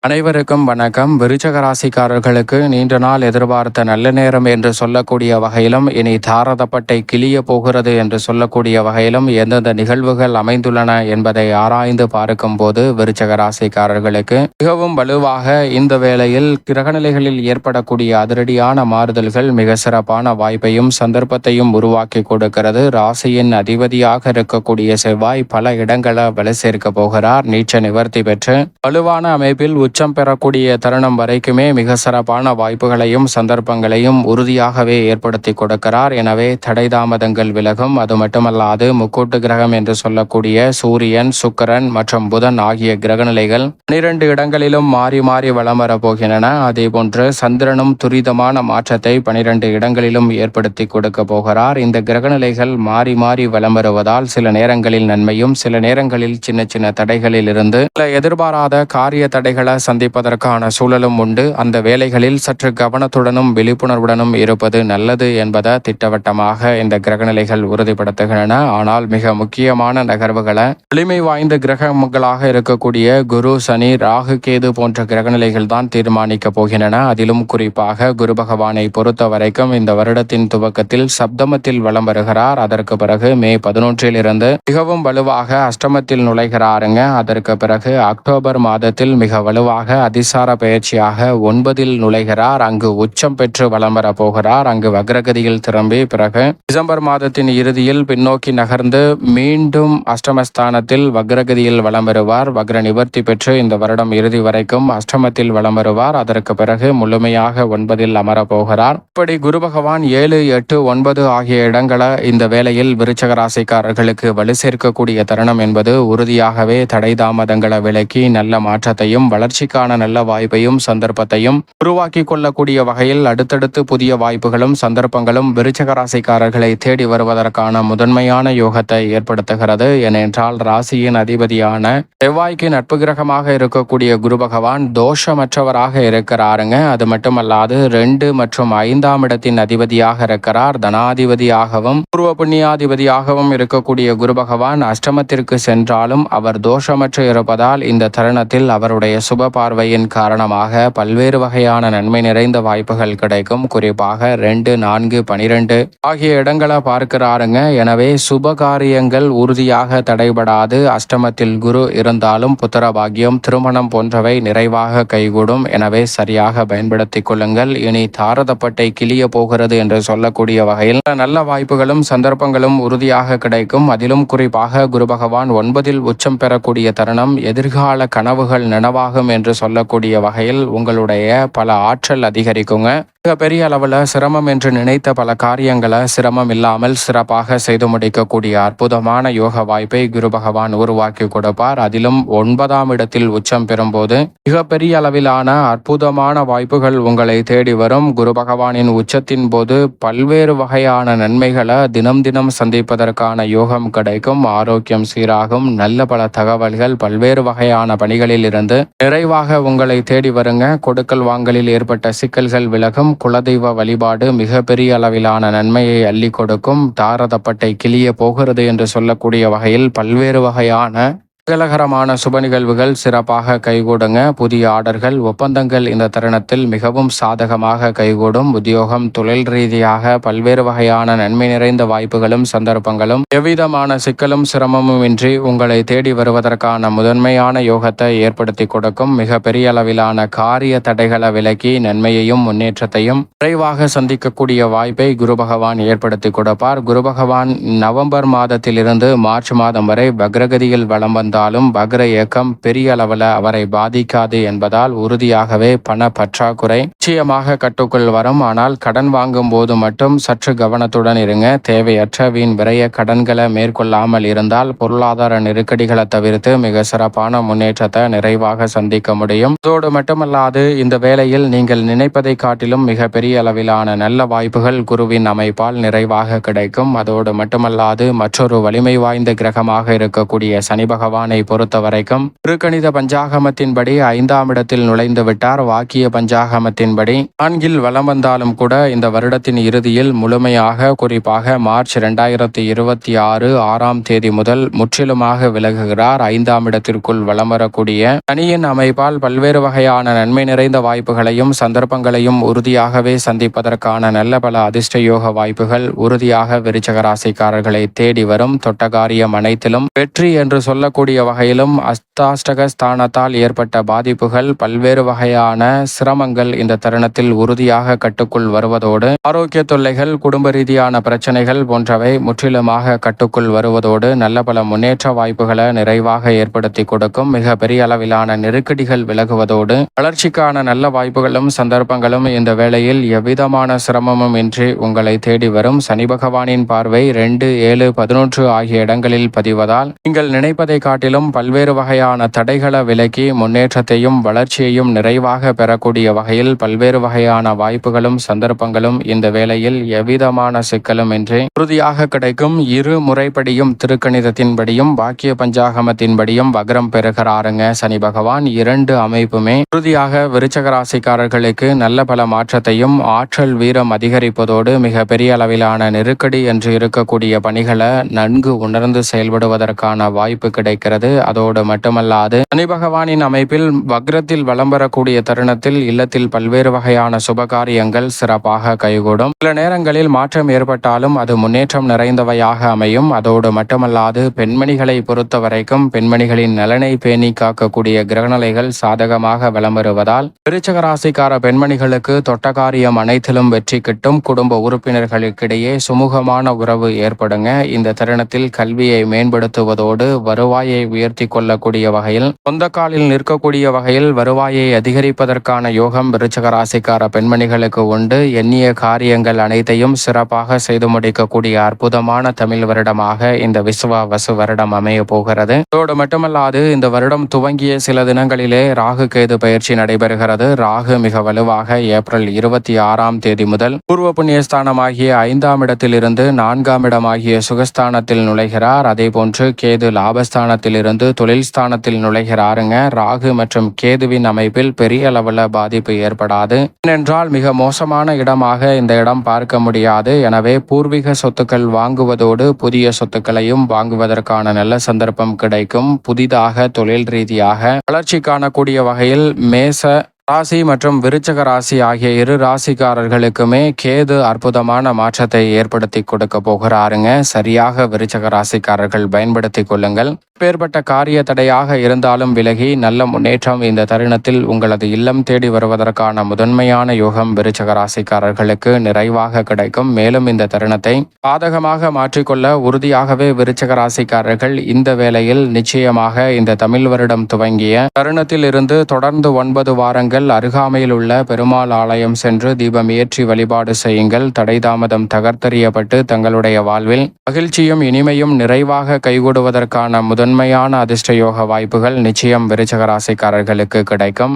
அனைவருக்கும் வணக்கம். விருச்சக ராசிக்காரர்களுக்கு நீண்ட நாள் எதிர்பார்த்த நல்ல நேரம் என்று சொல்லக்கூடிய வகையிலும், இனி தாரதப்பட்டை கிளிய போகிறது என்று சொல்லக்கூடிய வகையிலும் எந்தெந்த நிகழ்வுகள் அமைந்துள்ளன என்பதை ஆராய்ந்து பார்க்கும் போது, விருச்சக ராசிக்காரர்களுக்கு மிகவும் வலுவாக இந்த வேளையில் கிரகநிலைகளில் ஏற்படக்கூடிய அதிரடியான மாறுதல்கள் மிக சிறப்பான வாய்ப்பையும் சந்தர்ப்பத்தையும் உருவாக்கி கொடுக்கிறது. ராசியின் அதிபதியாக இருக்கக்கூடிய செவ்வாய் பல இடங்களை வலு சேர்க்க போகிறார். நீச்ச நிவர்த்தி பெற்று வலுவான அமைப்பில் உச்சம் பெறக்கூடிய தருணம் வரைக்குமே மிக சிறப்பான வாய்ப்புகளையும் சந்தர்ப்பங்களையும் உறுதியாகவே ஏற்படுத்தி கொடுக்கிறார். எனவே தடை தாமதங்கள் விலகும். அது மட்டுமல்லாது முக்கூட்டு கிரகம் என்று சொல்லக்கூடிய சூரியன், சுக்கிரன் மற்றும் புதன் ஆகிய கிரகநிலைகள் 12 இடங்களிலும் மாறி மாறி வலம் வரப்போகின்றன. அதே போன்று சந்திரனும் துரிதமான மாற்றத்தை 12 இடங்களிலும் ஏற்படுத்தி கொடுக்க போகிறார். இந்த கிரகநிலைகள் மாறி மாறி வலம் வருவதால் சில நேரங்களில் நன்மையும் சில நேரங்களில் சின்ன சின்ன தடைகளில் இருந்து சில எதிர்பாராத காரிய தடைகளை சந்திப்பதற்கான சூழலும் உண்டு. அந்த வேலைகளில் சற்று கவனத்துடனும் விழிப்புணர்வுடனும் இருப்பது நல்லது என்பதை திட்டவட்டமாக இந்த கிரகநிலைகள் உறுதிப்படுத்துகின்றன. ஆனால் மிக முக்கியமான நகர்வுகளை வலிமை வாய்ந்த கிரகங்களாக இருக்கக்கூடிய குரு, சனி, ராகு, கேது போன்ற கிரகநிலைகள் தான் தீர்மானிக்க போகின்றன. அதிலும் குறிப்பாக குரு பகவானை பொறுத்த வரைக்கும் இந்த வருடத்தின் துவக்கத்தில் சப்தமத்தில் வலம் வருகிறார். அதற்கு பிறகு மே 11 இருந்து மிகவும் வலுவாக அஷ்டமத்தில் நுழைகிறாருங்க. அதற்கு பிறகு அக்டோபர் மாதத்தில் மிக வலுவாக அதிசார பயிற்சியாக 9 நுழைகிறார். அங்கு உச்சம் பெற்று வலம் வர போகிறார். அங்கு வக்ரகதியில் திரும்பி பிறகு டிசம்பர் மாதத்தின் இறுதியில் பின்னோக்கி நகர்ந்து மீண்டும் அஷ்டமஸ்தானத்தில் வக்ரகதியில் வலம் வருவார். வக்ர நிவர்த்தி பெற்று இந்த வருடம் இறுதி வரைக்கும் அஷ்டமத்தில் வலம் வருவார். அதற்கு பிறகு முழுமையாக 9 அமர போகிறார். இப்படி குரு பகவான் 7, 8, 9 ஆகிய இடங்களை இந்த வேளையில் விருச்சக ராசிக்காரர்களுக்கு வலு சேர்க்கக்கூடிய தருணம் என்பது உறுதியாகவே தடை தாமதங்களை விலக்கி நல்ல மாற்றத்தையும் வளர்ச்சிக்கான நல்ல வாய்ப்பையும் சந்தர்ப்பத்தையும் உருவாக்கி கொள்ளக்கூடிய வகையில் அடுத்தடுத்து புதிய வாய்ப்புகளும் சந்தர்ப்பங்களும் விருச்சக ராசிக்காரர்களை தேடி வருவதற்கான முதன்மையான யோகத்தை ஏற்படுத்துகிறது. ஏனென்றால் ராசியின் அதிபதியான செவ்வாய்க்கு நட்பு கிரகமாக இருக்கக்கூடிய குரு பகவான் தோஷமற்றவராக இருக்கிறாருங்க. அது மட்டுமல்லாது 2 மற்றும் 5ஆம் இடத்தின் அதிபதியாக இருக்கிறார். தனாதிபதியாகவும் பூர்வ புண்ணியாதிபதியாகவும் இருக்கக்கூடிய குரு பகவான் அஷ்டமத்திற்கு சென்றாலும் அவர் தோஷமற்று இருப்பதால் இந்த தருணத்தில் அவருடைய சுப பார்வையின் காரணமாக பல்வேறு வகையான நன்மை நிறைந்த வாய்ப்புகள் கிடைக்கும். குறிப்பாக 2, 4, 12 ஆகிய இடங்களை பார்க்கிறாருங்க. எனவே சுப காரியங்கள் உறுதியாக தடைபடாது. அஷ்டமத்தில் குரு இருந்தாலும் புத்திர பாக்கியம், திருமணம் போன்றவை நிறைவாக கைகூடும். எனவே சரியாக பயன்படுத்திக் கொள்ளுங்கள். இனி தாரதப்பட்டை கிளிய போகிறது என்று சொல்லக்கூடிய வகையில் நல்ல வாய்ப்புகளும் சந்தர்ப்பங்களும் உறுதியாக கிடைக்கும். அதிலும் குறிப்பாக குரு பகவான் 9 உச்சம் பெறக்கூடிய தருணம் எதிர்கால கனவுகள் நனவாகும் என்று சொல்லக்கூடிய வகையில் உங்களுடைய பல ஆற்றல் அதிகரிக்குங்க. மிக பெரிய அளவில் சிரமம் என்று நினைத்த பல காரியங்களை சிரமம் இல்லாமல் சிறப்பாக செய்து முடிக்கக்கூடிய அற்புதமான யோக வாய்ப்பை குரு பகவான் உருவாக்கி கொடுப்பார். அதிலும் 9ஆம் இடத்தில் உச்சம் பெறும்போது மிகப்பெரிய அளவிலான அற்புதமான வாய்ப்புகள் உங்களை தேடி வரும். குரு பகவானின் உச்சத்தின் போது பல்வேறு வகையான நன்மைகளை தினம் தினம் சந்திப்பதற்கான யோகம் கிடைக்கும். ஆரோக்கியம் சீராகும். நல்ல பல தகவல்கள் பல்வேறு வகையான பணிகளில் இருந்து நிறைவாக உங்களை தேடி வருங்க. கொடுக்கல் வாங்கலில் ஏற்பட்ட சிக்கல்கள் விலகும். குலதெய்வ வழிபாடு மிகப்பெரிய அளவிலான நன்மையை அள்ளி கொடுக்கும். தாரதப்பட்டை கிளிய போகிறது என்று சொல்லக்கூடிய வகையில் பல்வேறு வகையான மங்களகரமான சுப நிகழ்வுகள் சிறப்பாக கைகூடுங்க. புதிய ஆர்டர்கள், ஒப்பந்தங்கள் இந்த தருணத்தில் மிகவும் சாதகமாக கைகூடும். உத்தியோகம், தொழில் ரீதியாக பல்வேறு வகையான நன்மை நிறைந்த வாய்ப்புகளும் சந்தர்ப்பங்களும் எவ்விதமான சிக்கலும் சிரமமும் இன்றி உங்களை தேடி வருவதற்கான முதன்மையான யோகத்தை ஏற்படுத்தி கொடுக்கும். மிக பெரிய அளவிலான காரிய தடைகளை விலக்கி நன்மையையும் முன்னேற்றத்தையும் விரைவாக சந்திக்கக்கூடிய வாய்ப்பை குரு பகவான் ஏற்படுத்தி கொடுப்பார். குரு பகவான் நவம்பர் மாதத்திலிருந்து மார்ச் மாதம் வரை வக்ரகதியில் வலம் வந்தாலும் வக்ர இயக்கம் பெரிய அளவில் அவரை பாதிக்காது என்பதால் உறுதியாகவே பண பற்றாக்குறை நிச்சயமாக கட்டுக்குள் வரும். ஆனால் கடன் வாங்கும் போது மட்டும் சற்று கவனத்துடன் இருங்க. தேவையற்ற வீண் விரைய கடன்களை மேற்கொள்ளாமல் இருந்தால் பொருளாதார நெருக்கடிகளை தவிர்த்து மிக சிறப்பான முன்னேற்றத்தை நிறைவாக சந்திக்க முடியும். அதோடு மட்டுமல்லாது இந்த வேளையில் நீங்கள் நினைப்பதை காட்டிலும் மிக பெரிய அளவிலான நல்ல வாய்ப்புகள் குருவின் அமைப்பால் நிறைவாக கிடைக்கும். அதோடு மட்டுமல்லாது மற்றொரு வலிமை வாய்ந்த கிரகமாக இருக்கக்கூடிய சனி பகவான் பகவானை பொறுத்த வரைக்கும் திருக்கணித பஞ்சாகமத்தின்படி 5ஆம் இடத்தில் நுழைந்து விட்டார். வாக்கிய பஞ்சாகமத்தின்படி 4 வலம் வந்தாலும் கூட இந்த வருடத்தின் இறுதியில் முழுமையாக, குறிப்பாக மார்ச் 2026 6ஆம் தேதி முதல் முற்றிலுமாக விலகுகிறார். 5ஆம் இடத்திற்குள் வலம் வரக்கூடிய சனியின் அமைப்பால் பல்வேறு வகையான நன்மை நிறைந்த வாய்ப்புகளையும் சந்தர்ப்பங்களையும் உறுதியாகவே சந்திப்பதற்கான நல்ல பல அதிர்ஷ்ட யோக வாய்ப்புகள் உறுதியாக விருச்சிக ராசிக்காரர்களை தேடி வரும். தொட்ட காரியம் அனைத்திலும் வெற்றி என்று சொல்லக்கூடிய வகையிலும் அஷ்டாஷ்டக ஸ்தானத்தால் ஏற்பட்ட பாதிப்புகள், பல்வேறு வகையான சிரமங்கள் இந்த தருணத்தில் உறுதியாக கட்டுக்குள் வருவதோடு ஆரோக்கிய தொல்லைகள், குடும்ப ரீதியான பிரச்சனைகள் போன்றவை முற்றிலுமாக கட்டுக்குள் வருவதோடு நல்ல பல முன்னேற்ற வாய்ப்புகளை நிறைவாக ஏற்படுத்தி கொடுக்கும். மிக பெரிய அளவிலான நெருக்கடிகள் விலகுவதோடு வளர்ச்சிக்கான நல்ல வாய்ப்புகளும் சந்தர்ப்பங்களும் இந்த வேளையில் எவ்விதமான சிரமமும் இன்றி உங்களை தேடி வரும். சனி பகவானின் பார்வை 2, 7, 11 ஆகிய இடங்களில் பதிவதால் நீங்கள் நினைப்பதை காட்டிலும் பல்வேறு வகையான தடைகளை விலக்கி முன்னேற்றத்தையும் வளர்ச்சியையும் நிறைவாக பெறக்கூடிய வகையில் பல்வேறு வகையான வாய்ப்புகளும் சந்தர்ப்பங்களும் இந்த வேளையில் எவ்விதமான சிக்கலும் இன்றி உறுதியாக கிடைக்கும். இரு முறைப்படியும் திருக்கணிதத்தின்படியும் பாக்கிய பஞ்சாகமத்தின்படியும் வக்ரம் பெறுகிறாருங்க சனி பகவான். 2 அமைப்புமே உறுதியாக விருச்சிக ராசிக்காரர்களுக்கு நல்ல பல மாற்றத்தையும் ஆற்றல் வீரம் அதிகரிப்பதோடு மிக பெரிய அளவிலான நெருக்கடி என்று இருக்கக்கூடிய பணிகளை நன்கு உணர்ந்து செயல்படுவதற்கான வாய்ப்பு கிடைக்கிறது. அதோடு மட்டுமல்லாது சனி பகவானின் அமைப்பில் வக்ரத்தில் வலம் வரக்கூடிய தருணத்தில் இல்லத்தில் பல்வேறு வகையான சுபகாரியங்கள் சிறப்பாக கைகூடும். சில நேரங்களில் மாற்றம் ஏற்பட்டாலும் அது முன்னேற்றம் நிறைந்தவையாக அமையும். அதோடு மட்டுமல்லாது பெண்மணிகளை பொறுத்த வரைக்கும் பெண்மணிகளின் நலனை பேணி காக்கக்கூடிய கிரகநிலைகள் சாதகமாக வலம் வருவதால் விருச்சிக ராசிக்கார பெண்மணிகளுக்கு தொட்ட காரியம் அனைத்திலும் வெற்றி கிட்டும். குடும்ப உறுப்பினர்களுக்கிடையே சுமூகமான உறவு ஏற்படுங்க. இந்த தருணத்தில் கல்வியை மேம்படுத்துவதோடு வருவாயை உயர்த்தி கொள்ளக்கூடிய வகையில், சொந்த காலில் நிற்கக்கூடிய வகையில் வருவாயை அதிகரிப்பதற்கான யோகம் விருச்சிக ராசிக்கார பெண்மணிகளுக்கு உண்டு. எண்ணிய காரியங்கள் அனைத்தையும் சிறப்பாக செய்து முடிக்கக்கூடிய அற்புதமான தமிழ் வருடமாக இந்த விசுவாவசு வருடம் அமைய போகிறது. அதோடு மட்டுமல்லாது இந்த வருடம் துவங்கிய சில தினங்களிலே ராகு கேது பயிற்சி நடைபெறுகிறது. ராகு மிக வலுவாக ஏப்ரல் 26ஆம் தேதி முதல் பூர்வ புண்ணியஸ்தானமாகிய 5ஆம் இடத்திலிருந்து 4ஆம் இடமாகிய சுகஸ்தானத்தில் நுழைகிறார். அதே போன்று கேது லாபஸ்தானத்தில் இருந்து தொழில் ஸ்தானத்தில் நுழைகிறாருங்க. ராகு மற்றும் கேதுவின் அமைப்பில் பெரிய அளவில் பாதிப்பு ஏற்படாது. ஏனென்றால் மிக மோசமான இடமாக இந்த இடம் பார்க்க முடியாது. எனவே பூர்வீக சொத்துக்கள் வாங்குவதோடு புதிய சொத்துக்களையும் வாங்குவதற்கான நல்ல சந்தர்ப்பம் கிடைக்கும். புதிதாக தொழில் ரீதியாக வளர்ச்சி காணக்கூடிய வகையில் மேச ராசி மற்றும் விருச்சிக ராசி ஆகிய இரு ராசிக்காரர்களுக்குமே கேது அற்புதமான மாற்றத்தை ஏற்படுத்தி கொடுக்க போகிறாருங்க. சரியாக விருச்சிக ராசிக்காரர்கள் பயன்படுத்திக் கொள்ளுங்கள். பேர்பட்ட காரிய தடையாக இருந்தாலும் விலகி நல்ல முன்னேற்றம் இந்த தருணத்தில் உங்களது இல்லம் தேடி வருவதற்கான முதன்மையான யோகம் விருச்சிக ராசிக்காரர்களுக்கு நிறைவாக கிடைக்கும். மேலும் இந்த தருணத்தை பாதகமாக மாற்றிக்கொள்ள உறுதியாகவே விருச்சிக ராசிக்காரர்கள் இந்த வேளையில் நிச்சயமாக இந்த தமிழ் வருடம் துவங்கிய தருணத்தில் இருந்து தொடர்ந்து 9 வாரங்கள் அருகாமையில் உள்ள பெருமாள் ஆலயம் சென்று தீபம் ஏற்றி வழிபாடு செய்யுங்கள். தடை தாமதம் தகர்த்தெறியப்பட்டு தங்களுடைய வாழ்வில் மகிழ்ச்சியும் இனிமையும் நிறைவாக கைகூடுவதற்கான முதன்மையான அதிர்ஷ்ட யோக வாய்ப்புகள் நிச்சயம் விருச்சிக ராசிக்காரர்களுக்கு கிடைக்கும்.